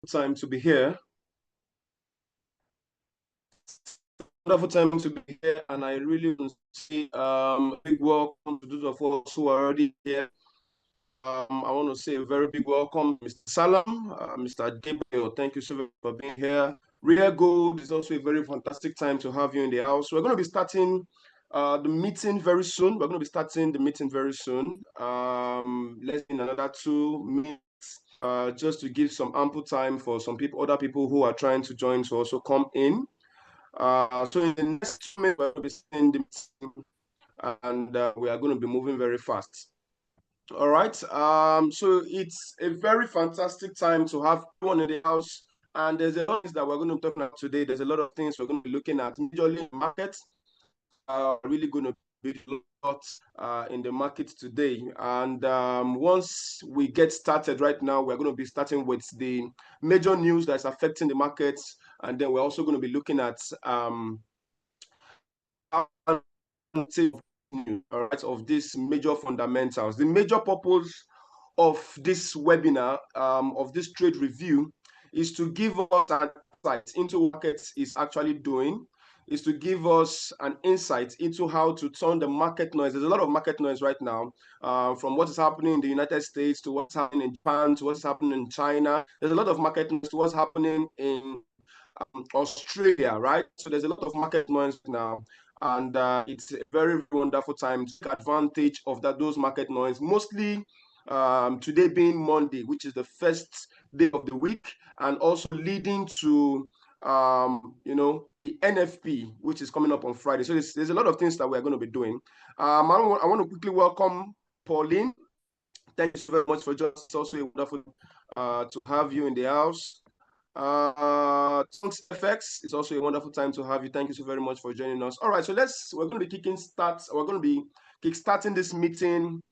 time to be here. Wonderful time to be here, and I really want to say a big welcome to those of us who are already here. I want to say a very big welcome, Mr. Salam, Mr. Gabriel. Thank you so much for being here. Real Gold is also a very fantastic time to have you in the house. We're going to be starting the meeting very soon. We're going to be starting the meeting very soon. Less than another 2 minutes. Just to give some ample time for some people, other people who are trying to join to also come in. So in the next 2 minutes, we're going to be seeing the meeting, and we are going to be moving very fast. All right. So it's a very fantastic time to have everyone in the house, and there's a lot of things that we're going to talk about today. There's a lot of things we're going to be looking at, majorly in markets. Really going to be a lot in the market today. And once we get started right now, we're going to be starting with the major news that's affecting the markets. And then we're also going to be looking at all right, of these major fundamentals. The major purpose of this webinar, of this trade review, is to give us an insight into what markets is actually doing, is to give us an insight into how to turn the market noise. There's a lot of market noise right now, from what is happening in the United States to what's happening in Japan to what's happening in China. There's a lot of market noise to what's happening in Australia, right? So there's a lot of market noise now, and it's a very wonderful time to take advantage of those market noise. Mostly today being Monday, which is the first day of the week, and also leading to the NFP, which is coming up on Friday. So there's a lot of things that we're going to be doing. I want to quickly welcome Pauline. Thank you so very much for joining us. It's also a wonderful to have you in the house. FX, it's also a wonderful time to have you. Thank you so very much for joining us. All right, so we're going to be kickstarting this meeting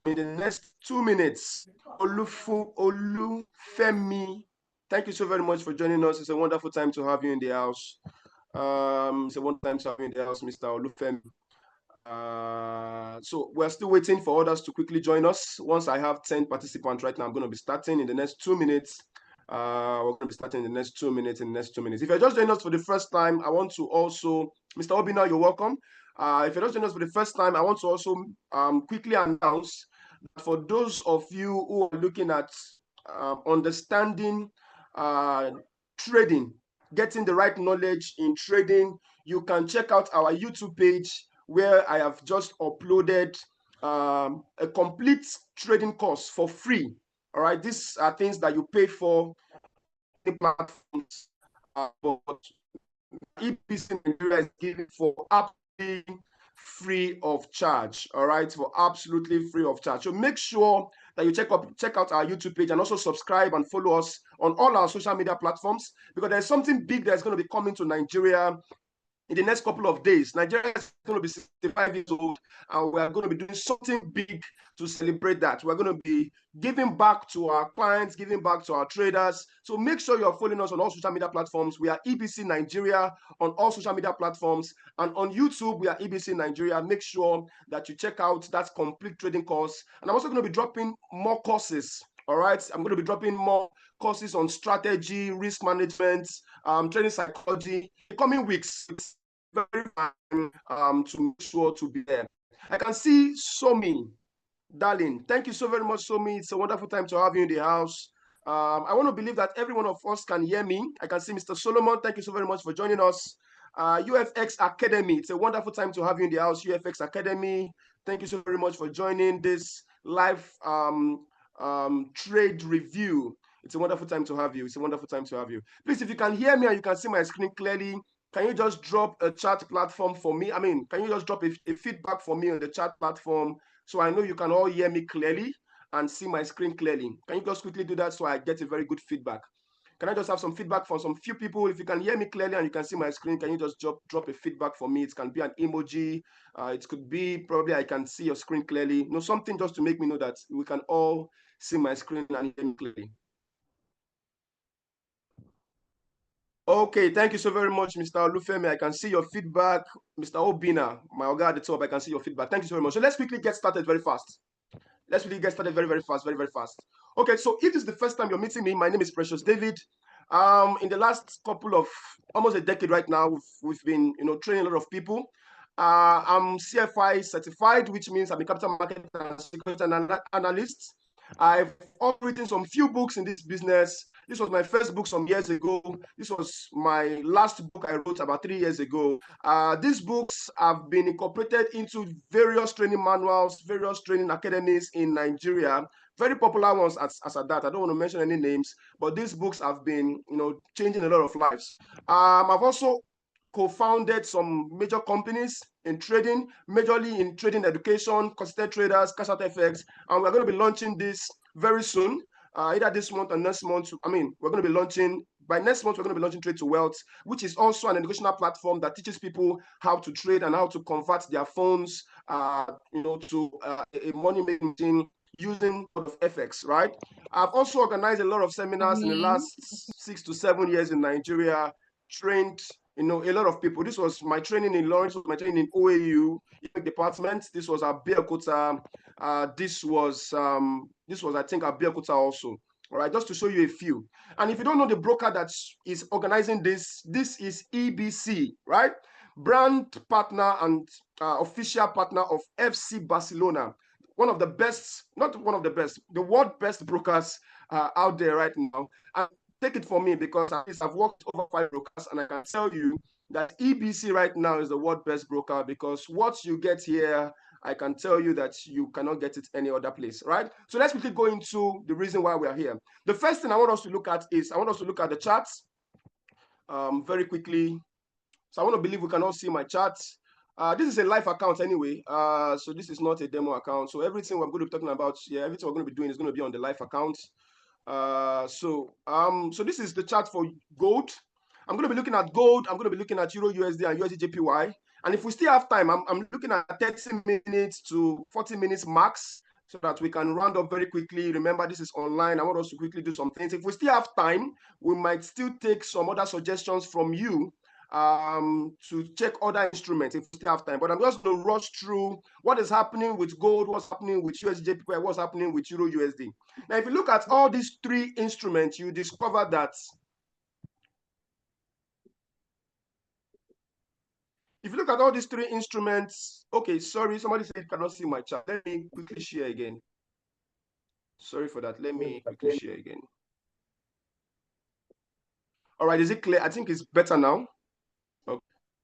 in the next 2 minutes. Olufemi, thank you so very much for joining us. It's a wonderful time to have you in the house. It's a wonderful time to have you in the house, Mr. Olufemi. So we're still waiting for others to quickly join us. Once I have 10 participants right now, I'm going to be starting in the next 2 minutes. We're going to be starting in the next 2 minutes. If you're just joining us for the first time, I want to also, Mr. Obina, you're welcome. If you're just joining us for the first time, I want to also quickly announce that for those of you who are looking at understanding trading, getting the right knowledge in trading, you can check out our YouTube page where I have just uploaded a complete trading course for free. All right, these are things that you pay for the platforms, but EPC Nigeria is giving for absolutely free of charge. All right, for absolutely free of charge. So make sure that you check out our YouTube page and also subscribe and follow us on all our social media platforms, because there's something big that's going to be coming to Nigeria in the next couple of days. Nigeria is going to be 65 years old, and we are going to be doing something big to celebrate that. We're going to be giving back to our clients, giving back to our traders. So make sure you're following us on all social media platforms. We are EBC Nigeria on all social media platforms, and on YouTube, we are EBC Nigeria. Make sure that you check out that complete trading course. And I'm also going to be dropping more courses. All right, I'm going to be dropping more courses on strategy, risk management, trading psychology in the coming weeks. It's very fun to make sure to be there. I can see Somi, darling. Thank you so very much, Somi. It's a wonderful time to have you in the house. I want to believe that every one of us can hear me. I can see Mr. Solomon. Thank you so very much for joining us. UFX Academy. It's a wonderful time to have you in the house. UFX Academy. Thank you so very much for joining this live trade review. It's a wonderful time to have you. It's a wonderful time to have you. Please, if you can hear me and you can see my screen clearly, can you just drop a chat platform for me? Can you just drop a feedback for me on the chat platform so I know you can all hear me clearly and see my screen clearly? Can you just quickly do that so I get a very good feedback? Can I just have some feedback from some few people? If you can hear me clearly and you can see my screen, can you just drop a feedback for me? It can be an emoji. It could be probably I can see your screen clearly. Something just to make me know that we can all see my screen and hear me clearly. Okay, thank you so very much, Mr. Olufemi. I can see your feedback. Mr. Obina, my Oga at the top, I can see your feedback. Thank you so very much. So let's quickly get started very fast. Let's really get started very, very fast, very, very fast. Okay, so if this is the first time you're meeting me, my name is Precious David. In the last couple of almost a decade right now, we've been training a lot of people. I'm CFI certified, which means I'm a capital market and security analyst. I've also written some few books in this business. This was my first book some years ago. This was my last book I wrote about 3 years ago. These books have been incorporated into various training manuals, various training academies in Nigeria. Very popular ones as at that. I don't want to mention any names, but these books have been, changing a lot of lives. I've also co-founded some major companies in trading, majorly in trading education, consulted traders, cash out FX, and we're going to be launching this very soon, either this month or next month. I mean, we're going to be launching by next month. We're going to be launching Trade to Wealth, which is also an educational platform that teaches people how to trade and how to convert their funds, to a money making machine using FX, right? I've also organized a lot of seminars in the last 6 to 7 years in Nigeria, trained a lot of people. This was my training in Lawrence, my training in OAU department. This was Abeokuta. This was I think Abeokuta also. All right, just to show you a few. And if you don't know the broker that is organizing this, this is EBC, right? Brand partner and official partner of FC Barcelona. One of the best, not one of the best, the world best brokers out there right now. And take it from me, because at least I've worked over 5 brokers, and I can tell you that EBC right now is the world best broker, because what you get here, I can tell you that you cannot get it any other place, right? So let's quickly go into the reason why we are here. The first thing I want us to look at is, I want us to look at the charts very quickly. So I want to believe we can all see my charts. This is a live account anyway, so this is not a demo account. So everything we're going to be talking about here, everything we're going to be doing is going to be on the live account. So this is the chart for gold. I'm going to be looking at gold. I'm going to be looking at Euro USD and USD JPY. And if we still have time, I'm looking at 30 minutes to 40 minutes max, so that we can round up very quickly. Remember, this is online. I want us to quickly do some things. If we still have time, we might still take some other suggestions from you to check other instruments if we still have time. But I'm just going to rush through what is happening with gold, what's happening with USD JPY, what's happening with Euro USD. Now, if you look at all these 3 instruments, you discover that if you look at all these 3 instruments, okay, sorry, somebody said you cannot see my chart. Let me quickly share again. Sorry for that. Let me quickly share again. All right, is it clear? I think it's better now. Okay.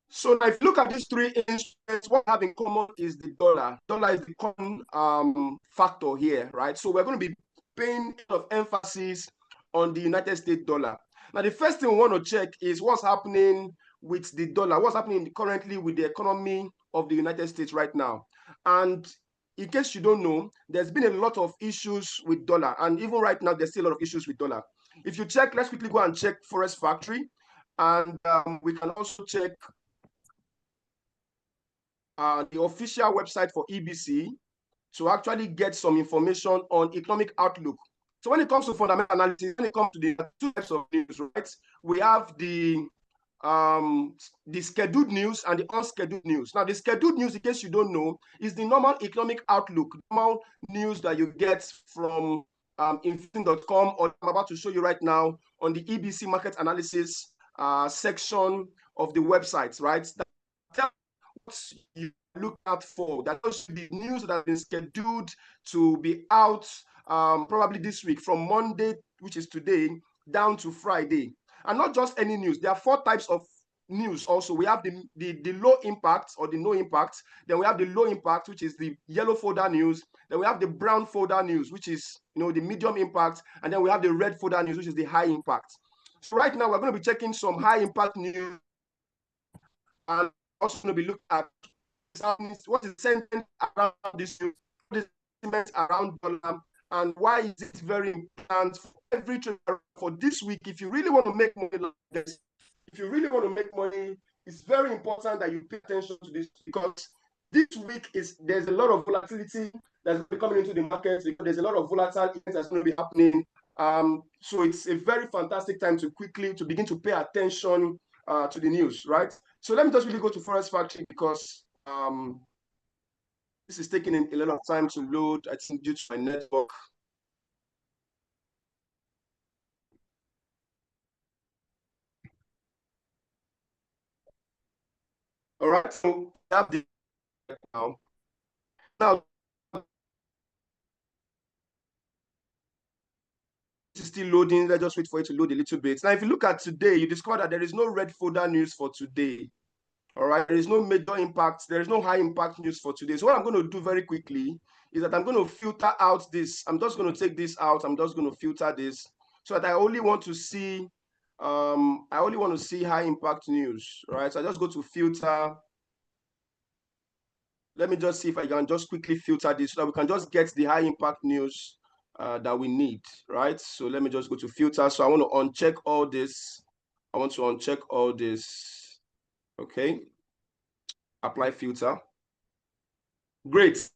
So now if you look at these 3 instruments, what we have in common is the dollar. Dollar is the common factor here, right? So we're going to be paying a lot of emphasis on the United States dollar. Now, the first thing we want to check is what's happening with the dollar, what's happening currently with the economy of the United States right now. And in case you don't know, there's been a lot of issues with dollar, and even right now, there's still a lot of issues with dollar. If you check, let's quickly go and check Forex Factory, and we can also check the official website for EBC to actually get some information on economic outlook. So when it comes to fundamental analysis, when it comes to the 2 types of news, right? We have the scheduled news and the unscheduled news. Now, the scheduled news, in case you don't know, is the normal economic outlook, normal news that you get from inflation.com, or I'm about to show you right now on the EBC market analysis section of the website, right? That's what you look out for. That those the news that have been scheduled to be out probably this week, from Monday, which is today, down to Friday. And not just any news. There are 4 types of news also. We have the low impact or the no impact. Then we have the low impact, which is the yellow folder news. Then we have the brown folder news, which is the medium impact. And then we have the red folder news, which is the high impact. So right now we're going to be checking some high impact news, and also going to be looking at what is sentiment around this news, what is sentiment around dollar, and why is it very important for every trader for this week. If you really want to make money like this, if you really want to make money, it's very important that you pay attention to this, because this week there's a lot of volatility that's coming into the markets, because there's a lot of volatile events that's going to be happening. So it's a very fantastic time to begin to pay attention to the news, right? So let me just really go to Forex Factory, because this is taking a lot of time to load, I think, due to my network. All right, so we have the now. Now, it's still loading. Let's just wait for it to load a little bit. Now, if you look at today, you discover that there is no red folder news for today. All right, there is no major impact. There is no high impact news for today. So what I'm going to do very quickly is that I'm going to filter out this. I'm just going to take this out. I'm just going to filter this so that I only want to see high impact news. Right, so I just go to filter. Let me just see if I can just quickly filter this so that we can just get the high impact news that we need, right? So let me just go to filter. So I want to uncheck all this. I want to uncheck all this. Okay. Apply filter. Great.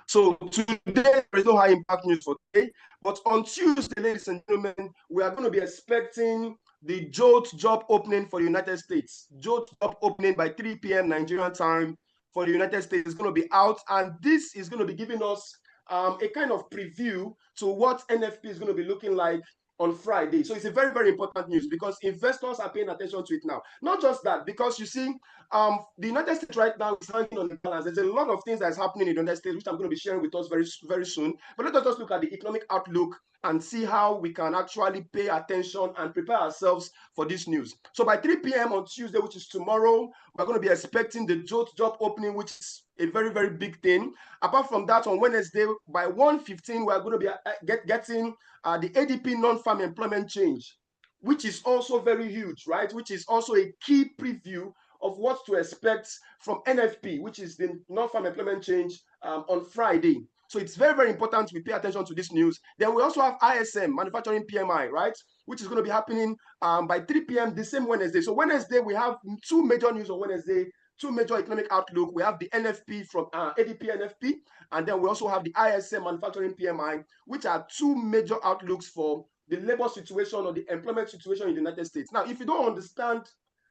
So today there is no high impact news for today, but on Tuesday, ladies and gentlemen, we are going to be expecting the JOLT job opening for the United States. JOLT job opening by 3 p.m. Nigerian time for the United States is going to be out, and this is going to be giving us a kind of preview to what NFP is going to be looking like on Friday. So it's a very, very important news because investors are paying attention to it now. Not just that, because you see, the United States right now is hanging on the balance. There's a lot of things that's happening in the United States, which I'm going to be sharing with us very, very soon. But let us just look at the economic outlook and see how we can actually pay attention and prepare ourselves for this news. So by 3 p.m. on Tuesday, which is tomorrow, we're going to be expecting the JOLT job opening, which is a very, very big thing. Apart from that, on Wednesday, by 1:15, we're going to be getting the ADP non-farm employment change, which is also very huge, right? Which is also a key preview of what to expect from NFP, which is the non-farm employment change on Friday. So it's very, very important we pay attention to this news. Then we also have ISM, manufacturing PMI, right? Which is going to be happening by 3 p.m. the same Wednesday. So Wednesday, we have two major news on Wednesday, two major economic outlook. We have the NFP from ADP NFP, and then we also have the ISM manufacturing PMI, which are two major outlooks for the labor situation or the employment situation in the United States. Now, if you don't understand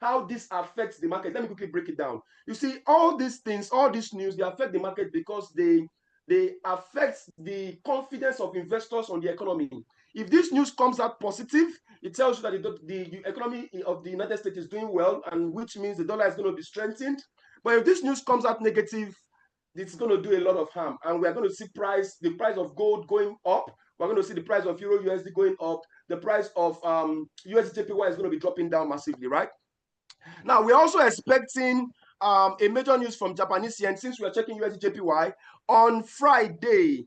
how this affects the market, let me quickly break it down. You see, all these things, all this news, they affect the market because they affect the confidence of investors on the economy. If this news comes out positive, it tells you that the economy of the United States is doing well, and which means the dollar is going to be strengthened. But if this news comes out negative, it's going to do a lot of harm, and we are going to see the price of gold going up. We're going to see the price of Euro USD going up. The price of USD is going to be dropping down massively, right? Now, we're also expecting a major news from Japanese yen, since we are checking USD on Friday.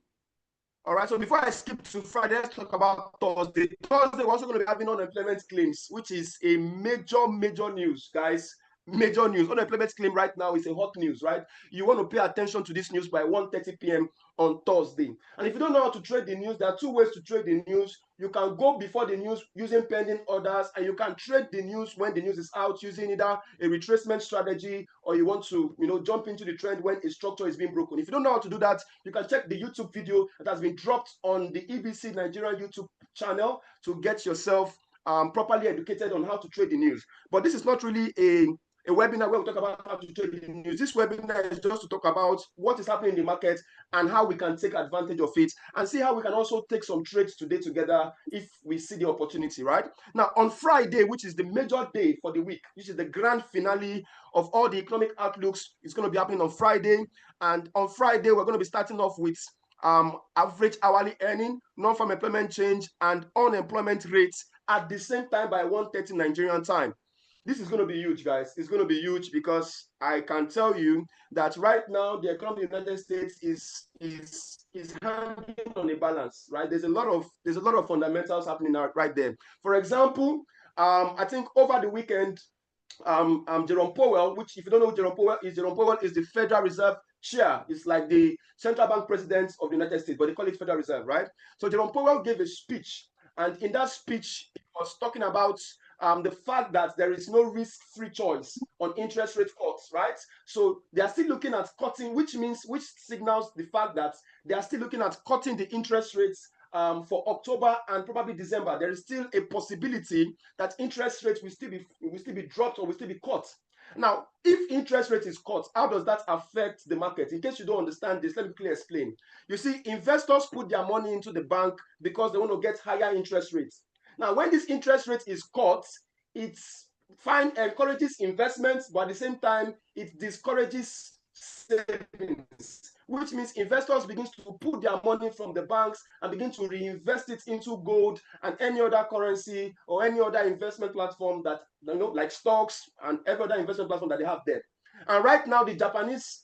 All right, so before I skip to Friday, let's talk about Thursday. Thursday, we're also going to be having unemployment claims, which is a major, major news, guys. Major news. Unemployment claim right now is a hot news, right? You want to pay attention to this news by 1:30 p.m. on Thursday. And if you don't know how to trade the news, there are two ways to trade the news. You can go before the news using pending orders, and you can trade the news when the news is out using either a retracement strategy, or you want to, jump into the trend when a structure is being broken. If you don't know how to do that, you can check the YouTube video that has been dropped on the EBC Nigeria YouTube channel to get yourself properly educated on how to trade the news. But this is not really a webinar where we talk about how to trade the news. This webinar is just to talk about what is happening in the market and how we can take advantage of it, and see how we can also take some trades today together if we see the opportunity, right? Now, on Friday, which is the major day for the week, which is the grand finale of all the economic outlooks, it's going to be happening on Friday. And on Friday, we're going to be starting off with average hourly earning, non-farm employment change, and unemployment rates at the same time by 1:30 Nigerian time. This is going to be huge, guys. It's going to be huge because I can tell you that right now the economy of the United States is hanging on a balance, right? There's a lot of fundamentals happening right there. For example, I think over the weekend, Jerome Powell, which, if you don't know who Jerome Powell is the Federal Reserve chair. It's like the central bank president of the United States, but they call it Federal Reserve, right? So Jerome Powell gave a speech, and in that speech, he was talking about the fact that there is no risk-free choice on interest rate cuts, right? So they are still looking at cutting, which signals the fact that they are still looking at cutting the interest rates for October and probably December. There is still a possibility that interest rates will still be dropped or will still be cut. Now, if interest rate is cut, how does that affect the market? In case you don't understand this, let me quickly explain. You see, investors put their money into the bank because they want to get higher interest rates. Now, when this interest rate is cut, it's encourages investments, but at the same time, it discourages savings, which means investors begin to put their money from the banks and begin to reinvest it into gold and any other currency or any other investment platform that, like stocks and every other investment platform that they have there. And right now, the Japanese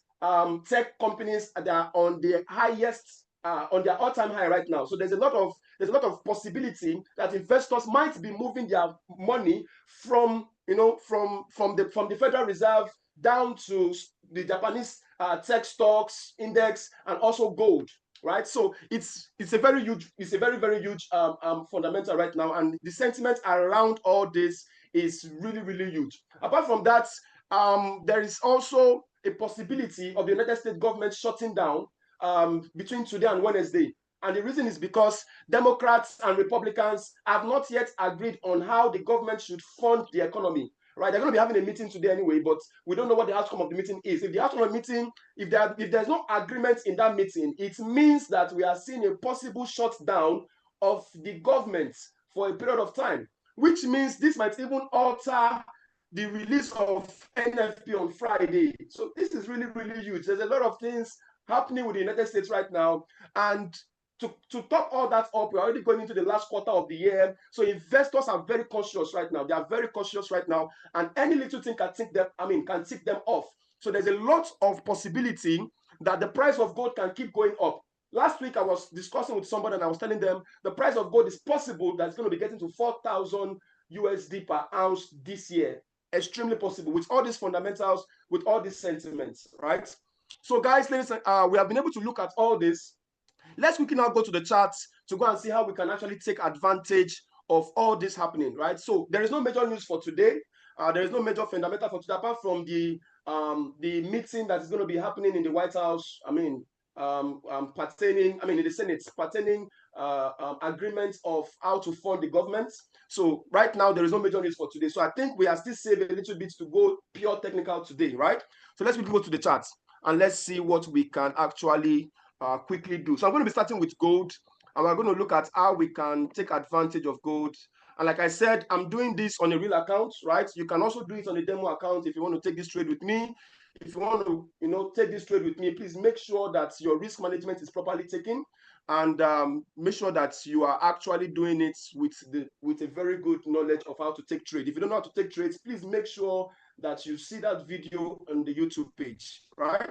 tech companies, they are on the highest, on their all-time high right now. So there's a lot of possibility that investors might be moving their money from the Federal Reserve down to the Japanese tech stocks index and also gold, right? So it's a very very huge fundamental right now, and the sentiment around all this is really really huge. Apart from that, there is also a possibility of the United States government shutting down between today and Wednesday. And the reason is because Democrats and Republicans have not yet agreed on how the government should fund the economy. Right? They're going to be having a meeting today anyway, but we don't know what the outcome of the meeting is. If the outcome of the meeting, if there's no agreement in that meeting, it means that we are seeing a possible shutdown of the government for a period of time, which means this might even alter the release of NFP on Friday. So this is really, really huge. There's a lot of things happening with the United States right now. And to top all that up, we're already going into the last quarter of the year. So investors are very cautious right now. They are very cautious right now. And any little thing can tick them off. So there's a lot of possibility that the price of gold can keep going up. Last week, I was discussing with somebody and I was telling them the price of gold is possible that it's going to be getting to 4,000 USD per ounce this year. Extremely possible with all these fundamentals, with all these sentiments, right? So guys, ladies, we have been able to look at all this. Let's quickly now go to the charts to go and see how we can actually take advantage of all this happening, right? So there is no major news for today. There is no major fundamental for today, apart from the meeting that is going to be happening in the White House. In the Senate, pertaining agreements of how to fund the government. So right now, there is no major news for today. So I think we are still saving a little bit to go pure technical today, right? So let's quickly go to the charts and let's see what we can actually quickly do. So I'm going to be starting with gold, and we're going to look at how we can take advantage of gold. And like I said, I'm doing this on a real account, right? You can also do it on a demo account if you want to take this trade with me. If you want to, take this trade with me, please make sure that your risk management is properly taken, and make sure that you are actually doing it with a very good knowledge of how to take trade. If you don't know how to take trades, please make sure that you see that video on the YouTube page, right?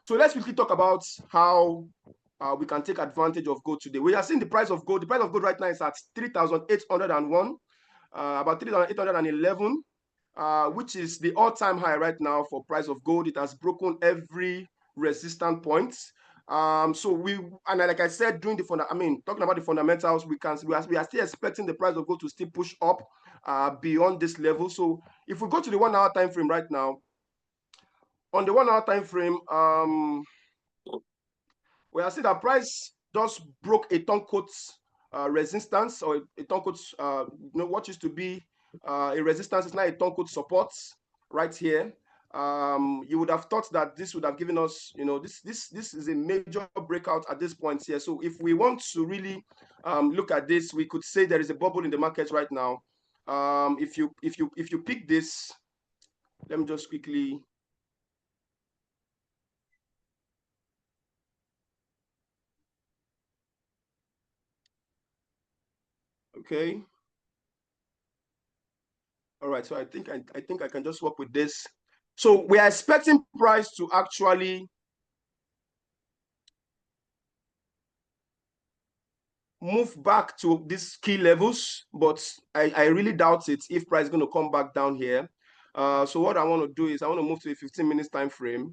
So let's quickly talk about how we can take advantage of gold today. We are seeing the price of gold. The price of gold right now is at 3,801, about 3,811, which is the all-time high right now for price of gold. It has broken every resistance point. Like I said, talking about the fundamentals, we are still expecting the price of gold to still push up beyond this level. So if we go to the 1 hour time frame right now, on the 1 hour time frame, we are seeing that price just broke a turncoat resistance, or a turncoat, what used to be a resistance is now a turncoat support right here. You would have thought that this would have given us, this is a major breakout at this point here. So if we want to really look at this, we could say there is a bubble in the market right now. If you pick this, let me just quickly. Okay. All right. So I think I can just work with this. So we are expecting price to actually move back to these key levels, but I really doubt it if price is going to come back down here. So what I want to do is I want to move to a 15 minutes time frame.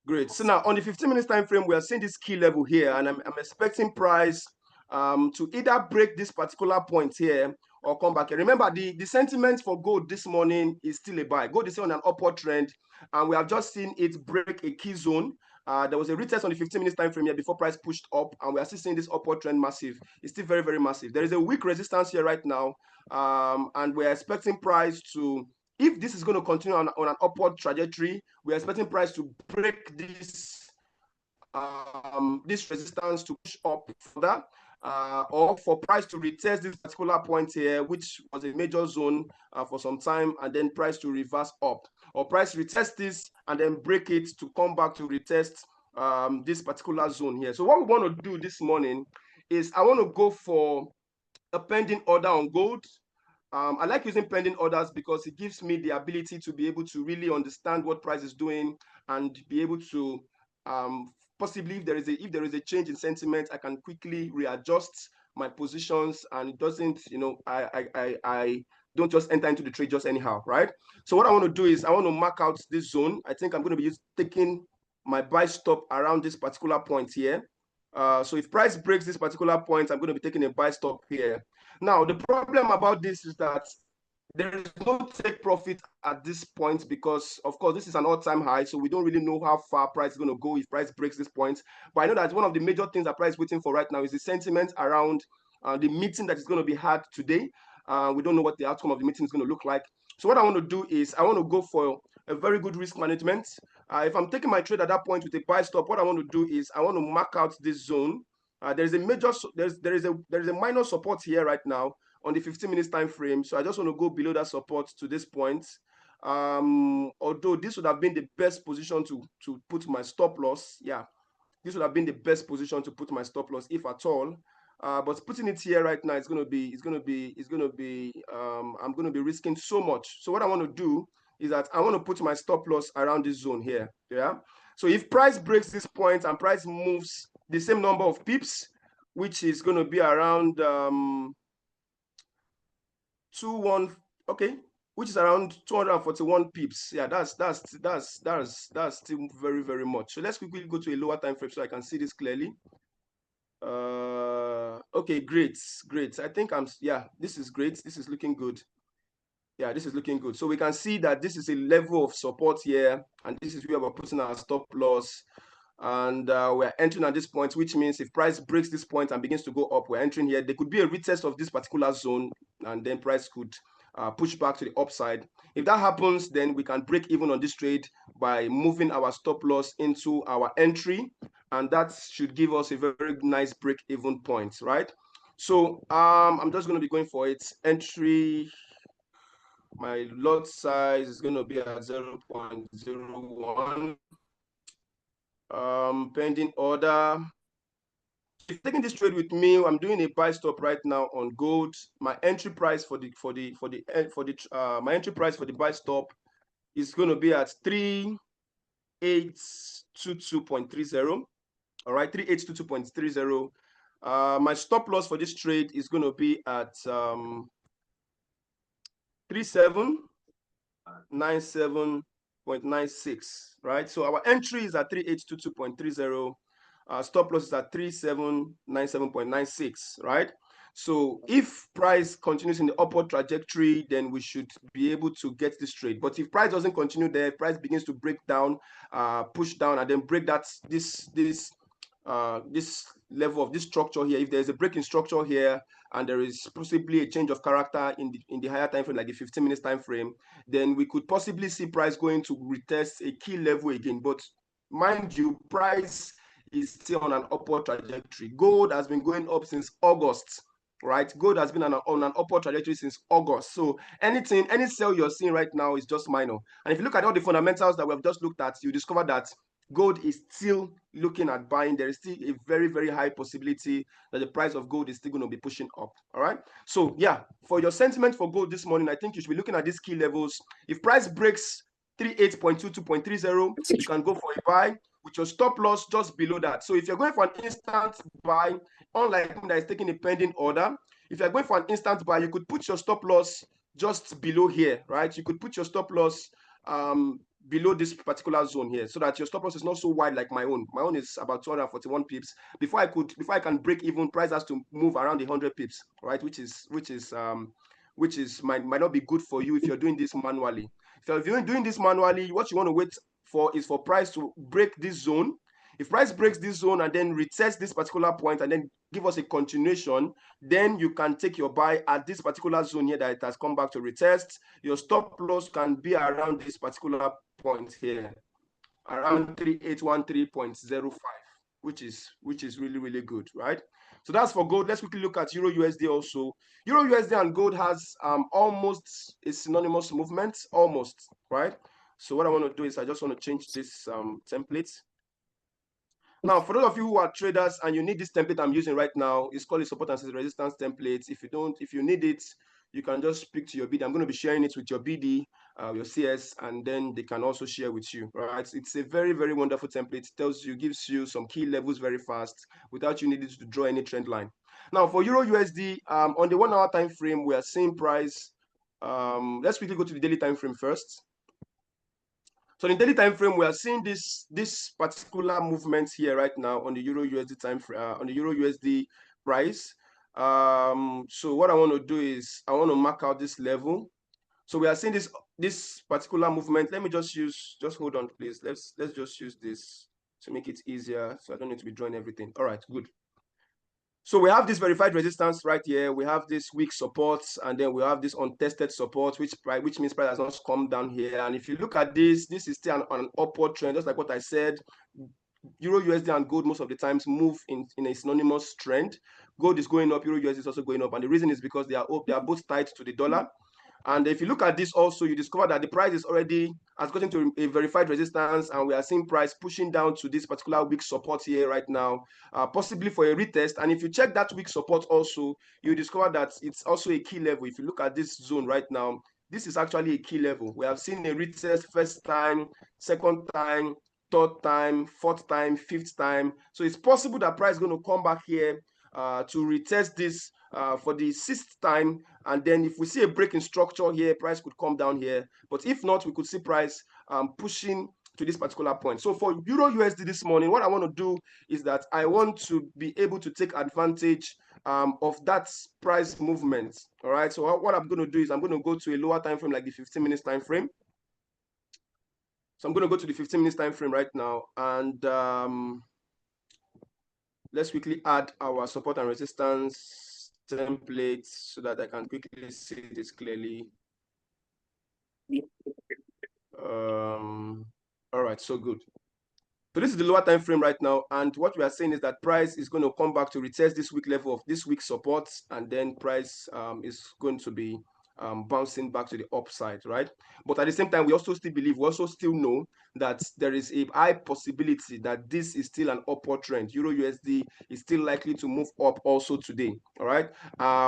Great. So now on the 15 minutes time frame, we are seeing this key level here, and I'm expecting price to either break this particular point here or come back here. Remember, the sentiment for gold this morning is still a buy. Gold is still on an upward trend, and we have just seen it break a key zone. There was a retest on the 15 minutes time frame here before price pushed up, and we are still seeing this upward trend massive. It's still very, very massive. There is a weak resistance here right now, and we're expecting price to, if this is going to continue on an upward trajectory, we're expecting price to break this resistance to push up further. or for price to retest this particular point here, which was a major zone for some time, and then price to reverse up, or price retest this and then break it to come back to retest this particular zone here. So what we want to do this morning is I want to go for a pending order on gold. I like using pending orders because it gives me the ability to be able to really understand what price is doing and be able to possibly if there is a change in sentiment, I can quickly readjust my positions, and it doesn't, I don't just enter into the trade just anyhow, right? So what I want to do is I want to mark out this zone. I think I'm going to be taking my buy stop around this particular point here. So if price breaks this particular point, I'm going to be taking a buy stop here. Now, the problem about this is that there is no take profit at this point because, of course, this is an all-time high, so we don't really know how far price is going to go if price breaks this point. But I know that one of the major things that price is waiting for right now is the sentiment around the meeting that is going to be had today. We don't know what the outcome of the meeting is going to look like. So what I want to do is I want to go for a very good risk management. If I'm taking my trade at that point with a buy stop, what I want to do is I want to mark out this zone. There's a minor support here right now on the 15 minutes time frame. So I just want to go below that support to this point. Although this would have been the best position to put my stop loss. Yeah, this would have been the best position to put my stop loss, if at all. But putting it here right now, I'm going to be risking so much. So what I want to do is that I want to put my stop loss around this zone here. Yeah. So if price breaks this point and price moves the same number of pips, which is going to be around 21, okay, which is around 241 pips. Yeah, that's still very, very much. So let's quickly go to a lower time frame so I can see this clearly. Okay, great. I think this is great. This is looking good. Yeah, this is looking good. So we can see that this is a level of support here, and this is where we're putting our stop loss. And we're entering at this point, which means if price breaks this point and begins to go up, we're entering here. There could be a retest of this particular zone, and then price could push back to the upside. If that happens, then we can break even on this trade by moving our stop loss into our entry, and that should give us a very nice break even point, right? So I'm just going to be going for it. Entry, my lot size is going to be at 0.01. Pending order. If you're taking this trade with me, I'm doing a buy stop right now on gold. My entry price for the my entry price for the buy stop is going to be at 3822.30. All right, 3822.30. My stop loss for this trade is going to be at 3797.96, right? So our entry is at 3822.30. Stop loss is at 3797.96, right? So if price continues in the upward trajectory, then we should be able to get this trade. But if price doesn't continue there, price begins to break down, push down, and then break this level of this structure here. If there's a break in structure here, and there is possibly a change of character in the higher time frame, like the 15 minutes time frame, then we could possibly see price going to retest a key level again. But mind you, price is still on an upward trajectory. Gold has been going up since August, right? Gold has been on an upward trajectory since August. So any sell you're seeing right now is just minor. And if you look at all the fundamentals that we've just looked at, you discover that gold is still looking at buying. There is still a very, very high possibility that the price of gold is still going to be pushing up. All right. So yeah, for your sentiment for gold this morning, I think you should be looking at these key levels. If price breaks 38.22.30, you can go for a buy with your stop loss just below that. So if you're going for an instant buy, unlike me that is taking a pending order, if you're going for an instant buy, you could put your stop loss just below here, right? You could put your stop loss below this particular zone here, so that your stop loss is not so wide like my own. My own is about 241 pips. Before I can break even, price has to move around the 100 pips, right? Which might not be good for you if you're doing this manually. If you're doing this manually, what you want to wait for is for price to break this zone. If price breaks this zone and then retest this particular point and then give us a continuation, then you can take your buy at this particular zone here that it has come back to retest. Your stop loss can be around this particular point here, around 3813.05, which is really, really good, right? So that's for gold. Let's quickly look at Euro USD also. Euro USD and gold has almost a synonymous movement, almost, right? So what I want to do is I just want to change this template. Now, for those of you who are traders and you need this template I'm using right now, it's called a support and resistance template. If you need it, you can just speak to your BD. I'm going to be sharing it with your BD, your CS, and then they can also share with you. Right? It's a very, very wonderful template. It tells you, gives you some key levels very fast without you needing to draw any trend line. Now, for Euro USD, on the 1 hour time frame, we are seeing price. Let's quickly go to the daily time frame first. So in the daily time frame, we are seeing this particular movement here right now on the Euro USD time frame, on the Euro USD price. So what I want to do is I want to mark out this level. So we are seeing this particular movement. Let me just hold on, please. Let's just use this to make it easier, so I don't need to be drawing everything. All right, good. So we have this verified resistance right here. We have this weak support, and then we have this untested support, which means price has not come down here. And if you look at this is still an upward trend, just like what I said. Euro USD and gold most of the times move in a synonymous trend. Gold is going up, Euro USD is also going up, and the reason is because they are both tied to the dollar. And if you look at this also, you discover that the price has gotten to a verified resistance, and we are seeing price pushing down to this particular weak support here right now, possibly for a retest. And if you check that weak support also, you discover that it's also a key level. If you look at this zone right now, this is actually a key level. We have seen a retest first time, second time, third time, fourth time, fifth time. So it's possible that price is going to come back here to retest this for the sixth time, and then if we see a break in structure here, price could come down here. But if not, we could see price pushing to this particular point. So for Euro USD this morning, what I want to do is that I want to be able to take advantage of that price movement. All right, so what I'm going to do is I'm going to go to a lower time frame, like the 15 minutes time frame. So I'm going to go to the 15 minutes time frame right now, and let's quickly add our support and resistance templates so that I can quickly see this clearly. All right, so good. So this is the lower time frame right now, and what we are saying is that price is going to come back to retest this weak level of this week support, and then price is going to be bouncing back to the upside, right? But at the same time, we also still know that there is a high possibility that this is still an upward trend. Euro USD is still likely to move up also today. All right,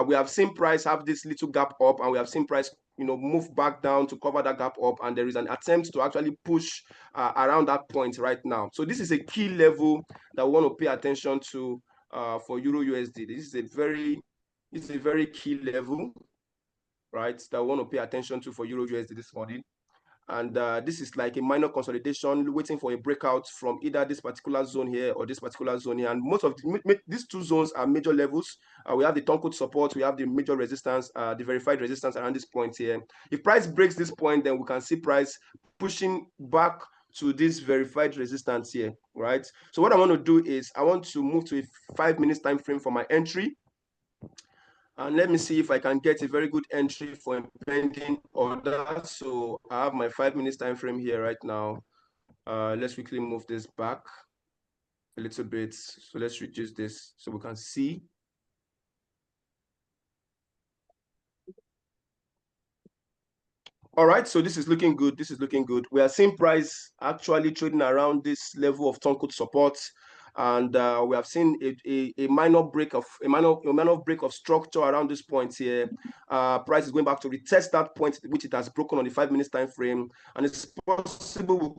we have seen price have this little gap up, and we have seen price move back down to cover that gap up, and there is an attempt to actually push around that point right now. So this is a key level that we want to pay attention to for Euro USD. This is a very key level, right, that we want to pay attention to for Euro USD this morning. And this is like a minor consolidation, waiting for a breakout from either this particular zone here or this particular zone here. And most of these two zones are major levels. We have the Tonkut support, we have the major resistance, the verified resistance around this point here. If price breaks this point, then we can see price pushing back to this verified resistance here, right? So what I want to do is I want to move to a 5 minutes time frame for my entry. And let me see if I can get a very good entry for impending order. So I have my 5 minutes time frame here right now. Let's quickly move this back a little bit. So let's reduce this so we can see. All right, so this is looking good. This is looking good. We are seeing price actually trading around this level of Tonkut support, and we have seen a minor break of structure around this point here. Price is going back to retest that point which it has broken on the 5 minutes time frame, and it's possible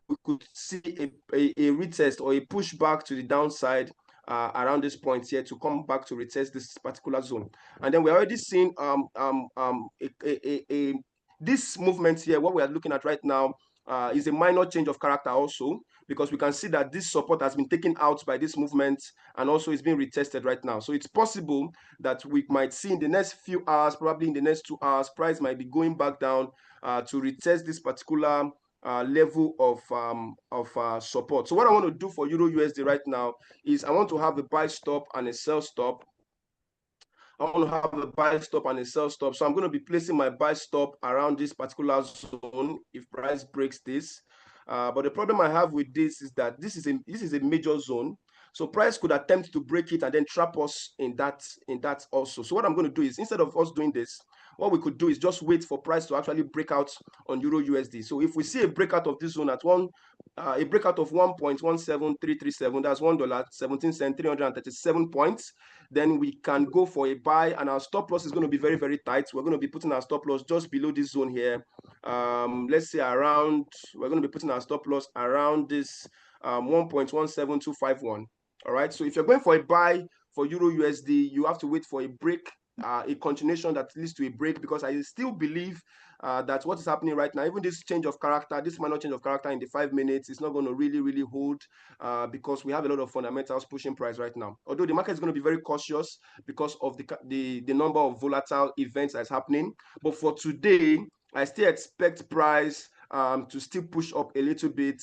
we could see a retest or a pushback to the downside around this point here to come back to retest this particular zone. And then we're already seeing this movement here, what we are looking at right now, is a minor change of character also, because we can see that this support has been taken out by this movement and also is being retested right now. So it's possible that we might see in the next few hours, probably in the next 2 hours, price might be going back down to retest this particular level of support. So what I want to do for Euro USD right now is I want to have a buy stop and a sell stop. I want to have a buy stop and a sell stop. So I'm going to be placing my buy stop around this particular zone if price breaks this. But the problem I have with this is that this is a major zone. So price could attempt to break it and then trap us in that also. So what I'm going to do is, instead of us doing this, what we could do is just wait for price to actually break out on Euro USD. So if we see a breakout of this zone at a breakout of 1.17337, that's $1.17, 337 points, then we can go for a buy, and our stop loss is going to be very, very tight. We're going to be putting our stop loss just below this zone here. Let's say we're going to be putting our stop loss around this 1.17251. All right. So if you're going for a buy for Euro USD, you have to wait for a break, a continuation that leads to a break, because I still believe that what is happening right now, even this change of character, this minor change of character in the 5 minutes, is not going to really, really hold because we have a lot of fundamentals pushing price right now. Although the market is going to be very cautious because of the number of volatile events that's happening. But for today, I still expect price to still push up a little bit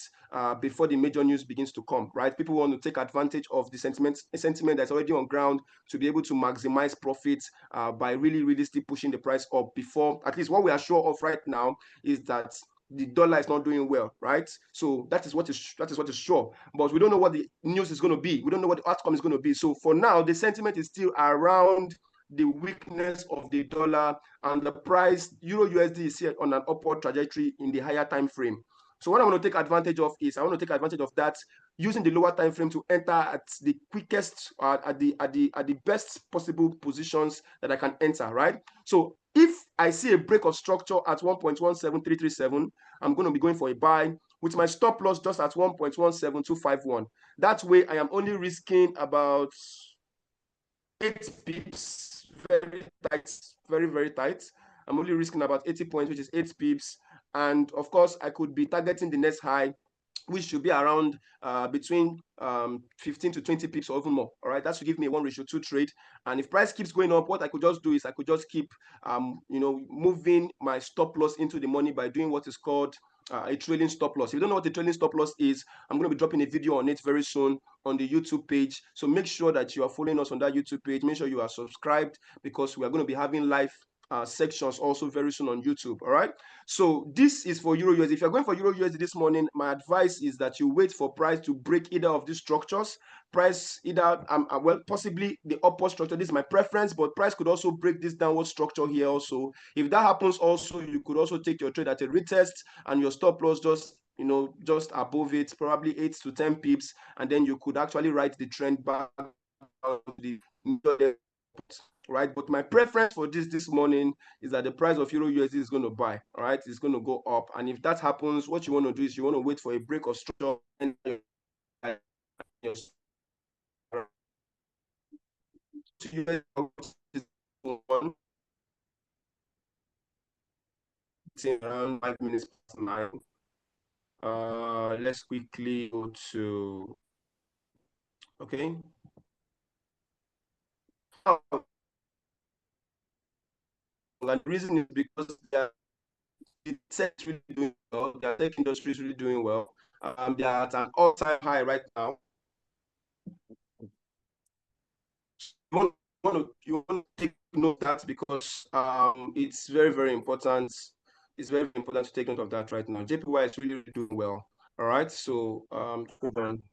before the major news begins to come, right? People want to take advantage of the sentiment that's already on ground to be able to maximize profits by really, really still pushing the price up before, at least what we are sure of right now is that the dollar is not doing well, right? So that is what is sure. But we don't know what the news is going to be. We don't know what the outcome is going to be. So for now, the sentiment is still around the weakness of the dollar, and the price Euro USD is here on an upward trajectory in the higher time frame. So what I want to take advantage of is, I want to take advantage of that using the lower time frame to enter at the quickest, at the best possible positions that I can enter, right? So if I see a break of structure at 1.17337, I'm going to be going for a buy with my stop loss just at 1.17251. That way, I am only risking about 8 pips, very tight, very, very tight. I'm only risking about 80 points, which is 8 pips. And of course, I could be targeting the next high, which should be around between 15 to 20 pips or even more. All right, that should give me a 1:2 trade. And if price keeps going up, what I could just do is I could just keep, moving my stop loss into the money by doing what is called a trailing stop loss. If you don't know what a trailing stop loss is, I'm going to be dropping a video on it very soon on the YouTube page. So make sure that you are following us on that YouTube page. Make sure you are subscribed, because we are going to be having live sections also very soon on YouTube. All right. So this is for Euro USD. If you're going for Euro USD this morning, my advice is that you wait for price to break either of these structures. Price either, well, possibly the upward structure. This is my preference, but price could also break this downward structure here also. If that happens also, you could also take your trade at a retest and your stop loss just above it, probably 8 to 10 pips, and then you could actually ride the trend back down to the right? But my preference for this morning is that the price of Euro USD is going to buy, all right? It's going to go up. And if that happens, what you want to do is you want to wait for a break of structure and around 5 minutes past 9. Let's quickly go to, okay. And the reason is because the tech is really doing well. The tech industry is really doing well. They are at an all-time high right now. You want to take note of that, because it's very, very important. It's very important to take note of that right now. JPY is really, really doing well. All right. So hold on.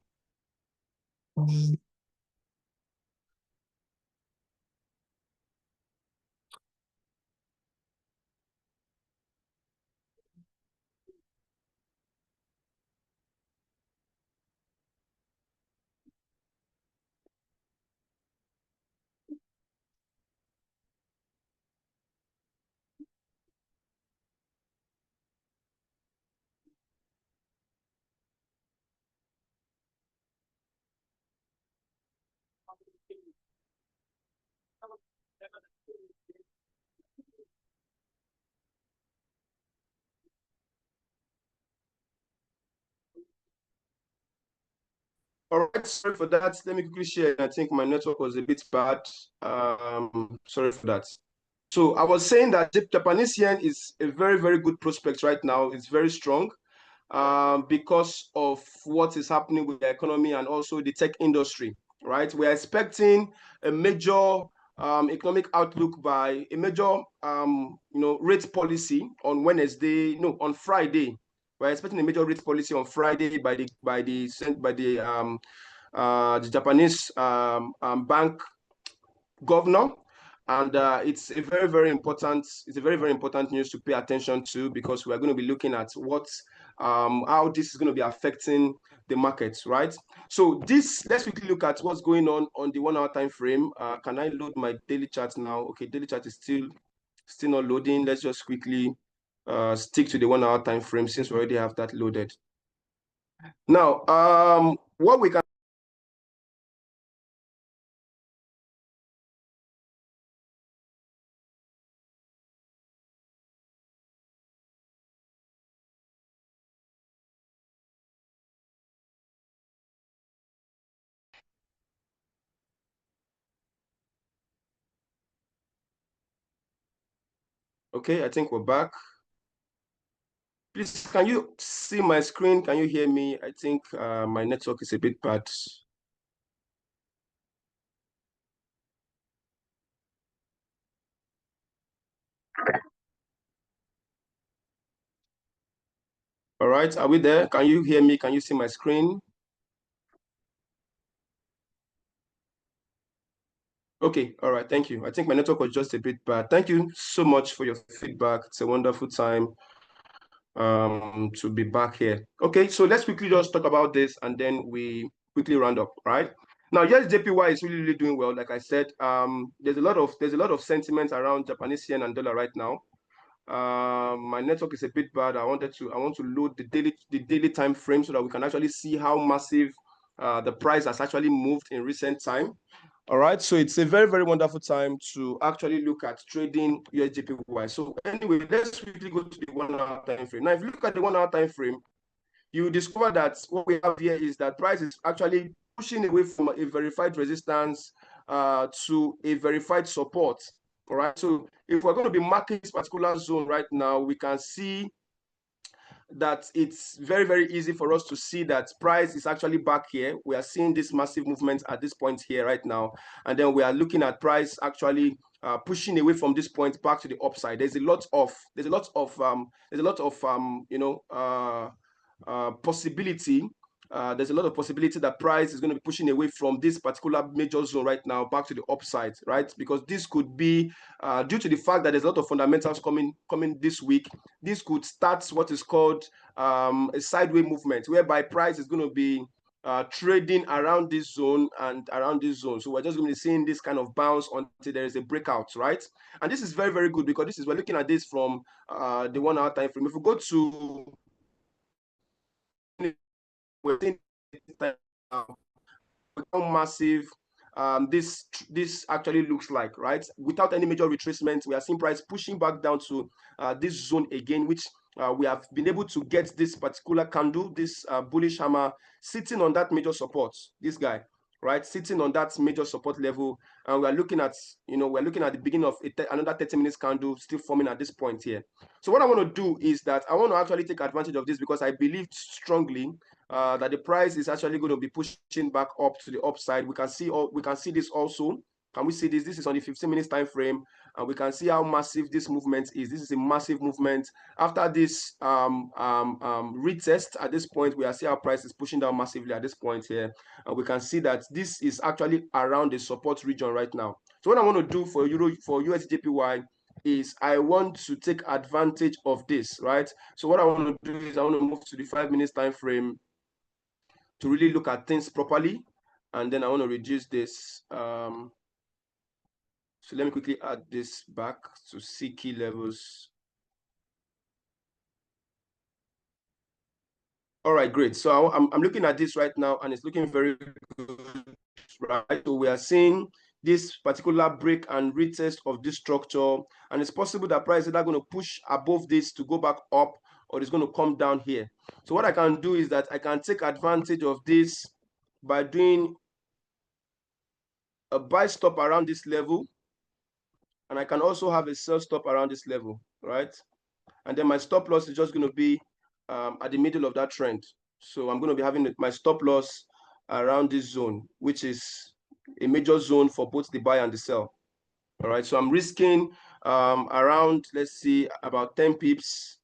All right, sorry for that. Let me quickly share. I think my network was a bit bad. Sorry for that. So I was saying that Japanese yen is a very, very good prospect right now. It's very strong because of what is happening with the economy and also the tech industry, right? We're expecting a major economic outlook by a major, rate policy on Wednesday, no, on Friday. We're expecting a major rate policy on Friday by the the Japanese bank governor. And it's a very important news to pay attention to, because we are going to be looking at how this is going to be affecting the markets, right? So let's quickly look at what's going on the 1 hour time frame. Can I load my daily chart now? Okay, daily chart is still not loading. Let's just quickly stick to the 1 hour time frame, since we already have that loaded. Now, what we can okay, I think we're back. Please, can you see my screen? Can you hear me? I think my network is a bit bad. All right, are we there? Can you hear me? Can you see my screen? Okay, all right, thank you. I think my network was just a bit bad. Thank you so much for your feedback. It's a wonderful time to be back here. Okay, so let's quickly just talk about this, and then we quickly round up, right? Now, yes, JPY is really doing well. Like I said, there's a lot of sentiment around Japanese yen and dollar right now. My network is a bit bad. I want to load the daily time frame, so that we can actually see how massive the price has actually moved in recent time. All right, so it's a very wonderful time to actually look at trading USJPY. So anyway, let's quickly go to the 1 hour time frame. Now, if you look at the 1 hour time frame, you discover that what we have here is that price is actually pushing away from a verified resistance to a verified support. All right, so if we're going to be marking this particular zone right now, we can see that it's very easy for us to see that price is actually back here. We are seeing this massive movement at this point here right now, and then we are looking at price actually pushing away from this point back to the upside. There's a lot of possibility. There's a lot of possibility that price is going to be pushing away from this particular major zone right now back to the upside, right? Because this could be due to the fact that there's a lot of fundamentals coming this week. This could start what is called a sideways movement, whereby price is going to be trading around this zone and around this zone. So we're just going to be seeing this kind of bounce until there is a breakout, right? And this is very good, because we're looking at this from the 1 hour time frame. If we go to we're seeing how massive this actually looks like, right? Without any major retracement, we are seeing price pushing back down to this zone again, which we have been able to get this particular candle, this bullish hammer, sitting on that major support. This guy, right, sitting on that major support level, and we're looking at the beginning of another 30 minutes candle still forming at this point here. So what I want to do is that I want to actually take advantage of this, because I believe strongly that the price is actually going to be pushing back up to the upside. We can see this also. Can we see this? This is on the 15 minutes time frame, and we can see how massive this movement is. This is a massive movement. After this retest at this point, we are seeing our price is pushing down massively at this point here, and we can see that this is actually around the support region right now. So what I want to do for USJPY is I want to take advantage of this, right? So what I want to do is I want to move to the 5 minutes time frame to really look at things properly, and then I want to reduce this. So let me quickly add this back to see key levels. All right, great. So I'm looking at this right now, and it's looking very good, right? So we are seeing this particular break and retest of this structure, and it's possible that price is either going to push above this to go back up, or it's going to come down here. So what I can do is that I can take advantage of this by doing a buy stop around this level, and I can also have a sell stop around this level, right? And then my stop loss is just going to be at the middle of that trend. So I'm going to be having my stop loss around this zone, which is a major zone for both the buy and the sell. All right, so I'm risking around, let's see, about 10 pips.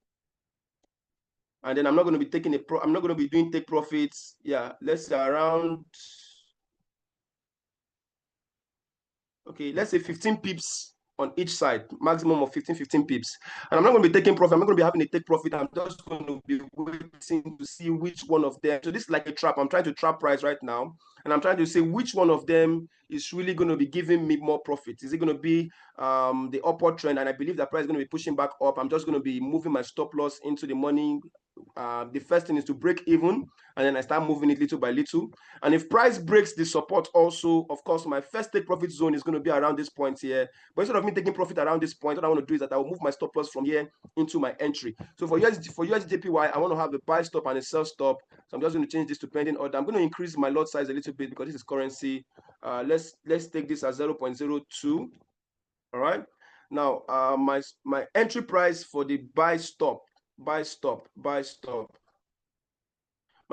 And then I'm not going to be taking I'm not going to be doing take profits. Yeah, let's say around Okay, let's say 15 pips on each side, maximum of 15 pips. And I'm not going to be taking profit. I'm not going to be having a take profit. I'm just going to be waiting to see which one of them. So this is like a trap. I'm trying to trap price right now. And I'm trying to see which one of them is really going to be giving me more profit. Is it going to be the upward trend? And I believe that price is going to be pushing back up. I'm just going to be moving my stop loss into the money. The first thing is to break even, and then I start moving it little by little. And if price breaks the support also, of course, my first take profit zone is going to be around this point here. But instead of me taking profit around this point, what I want to do is that I will move my stop loss from here into my entry. So for USDJPY, I want to have a buy stop and a sell stop. So I'm just going to change this to pending order. I'm going to increase my lot size a little bit because this is currency. Let's take this as 0.02. All right. Now, my entry price for the buy stop. My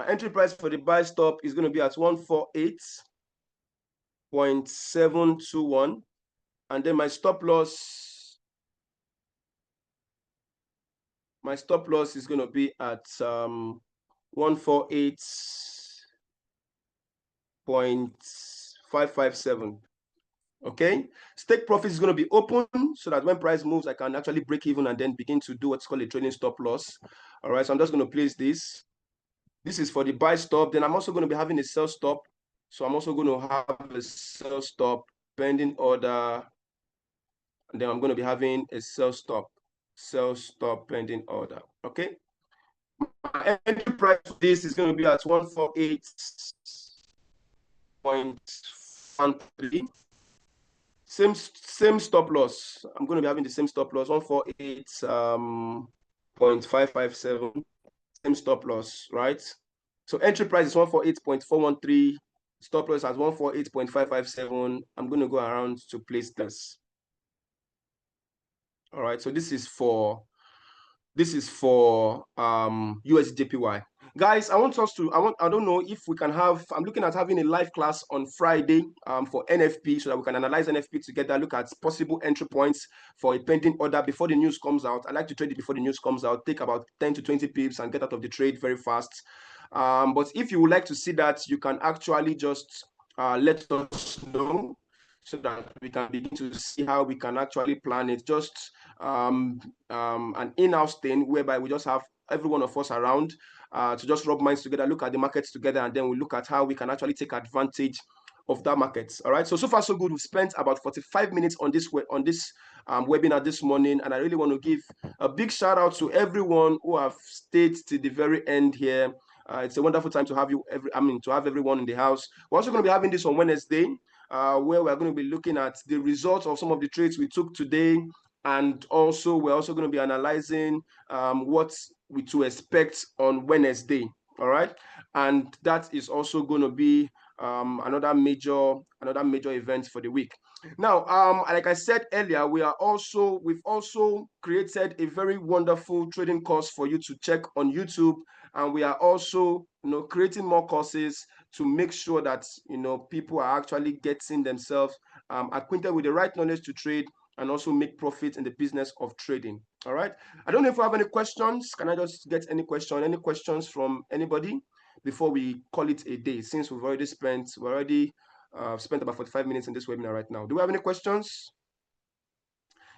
entry price for the buy stop is going to be at 148.721, and then my stop loss is going to be at 148.557. Okay, stake profit is going to be open so that when price moves, I can actually break even and then begin to do what's called a trading stop loss. All right, so I'm just going to place this. This is for the buy stop. Then I'm also going to be having a sell stop. So I'm also going to have a sell stop pending order. And then I'm going to be having a sell stop pending order. Okay. My entry price for this is going to be at 148.13. Same stop loss. I'm going to be having the same stop loss, 148.557. Same stop loss, right? So entry price is 148.413. Stop loss at 148.557. I'm going to go around to place this. All right. So this is for USDJPY. Guys, I don't know if we can have, I'm looking at having a live class on Friday for NFP so that we can analyze NFP together, look at possible entry points for a pending order before the news comes out. I like to trade it before the news comes out, take about 10 to 20 pips and get out of the trade very fast. But if you would like to see that, you can actually just let us know so that we can begin to see how we can actually plan it. Just an in-house thing whereby we just have every one of us around to just rub minds together, look at the markets together, and then we look at how we can actually take advantage of that market. All right. So far so good. We've spent about 45 minutes on this webinar this morning, and I really want to give a big shout out to everyone who have stayed to the very end here. It's a wonderful time to have to have everyone in the house. We're also going to be having this on Wednesday, where we're going to be looking at the results of some of the trades we took today. And also, we're also going to be analyzing what we to expect on Wednesday. All right. And that is also going to be another major event for the week. Now, like I said earlier, we've also created a very wonderful trading course for you to check on YouTube. And we are also, creating more courses to make sure that, people are actually getting themselves acquainted with the right knowledge to trade and also make profit in the business of trading. All right. I don't know if you have any questions. Can I just get any questions from anybody before we call it a day? Since we've already spent about 45 minutes in this webinar right now. Do we have any questions?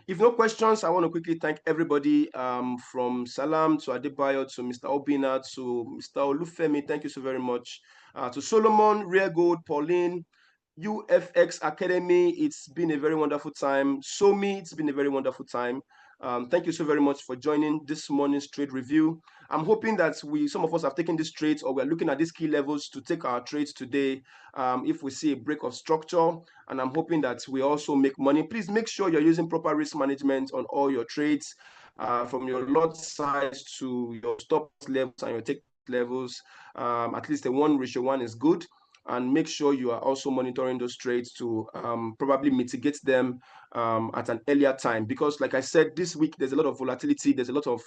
If no questions, I want to quickly thank everybody from Salam to Adebayo to Mr. Obina to Mr. Olufemi. Thank you so very much. To Solomon, Rare Gold, Pauline, UFX Academy, it's been a very wonderful time. Somi, it's been a very wonderful time. Thank you so very much for joining this morning's trade review. I'm hoping that some of us have taken these trades, or we're looking at these key levels to take our trades today if we see a break of structure, and I'm hoping that we also make money. Please make sure you're using proper risk management on all your trades, from your lot size to your stop levels and your take levels. At least a 1:1 is good. And make sure you are also monitoring those trades to probably mitigate them at an earlier time. Because like I said, this week, there's a lot of volatility. There's a lot of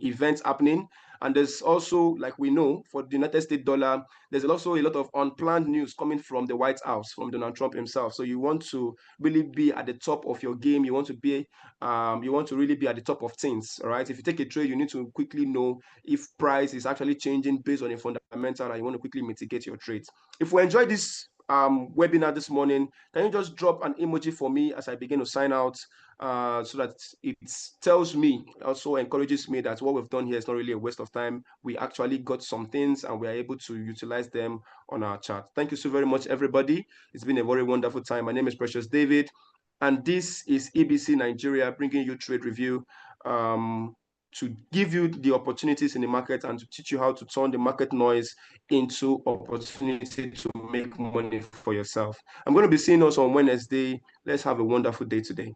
events happening. And there's also, like we know, for the United States dollar, there's also a lot of unplanned news coming from the White House, from Donald Trump himself. So you want to really be at the top of your game. You want to really be at the top of things, all right? If you take a trade, you need to quickly know if price is actually changing based on a fundamental, and you want to quickly mitigate your trades. If we enjoy this webinar this morning, can you just drop an emoji for me as I begin to sign out, so that it tells me, also encourages me that what we've done here is not really a waste of time. We actually got some things and we are able to utilize them on our chart. Thank you so very much, everybody. It's been a very wonderful time. My name is Precious David, and this is EBC Nigeria bringing you trade review, to give you the opportunities in the market and to teach you how to turn the market noise into opportunity to make money for yourself. I'm going to be seeing us on Wednesday. Let's have a wonderful day today.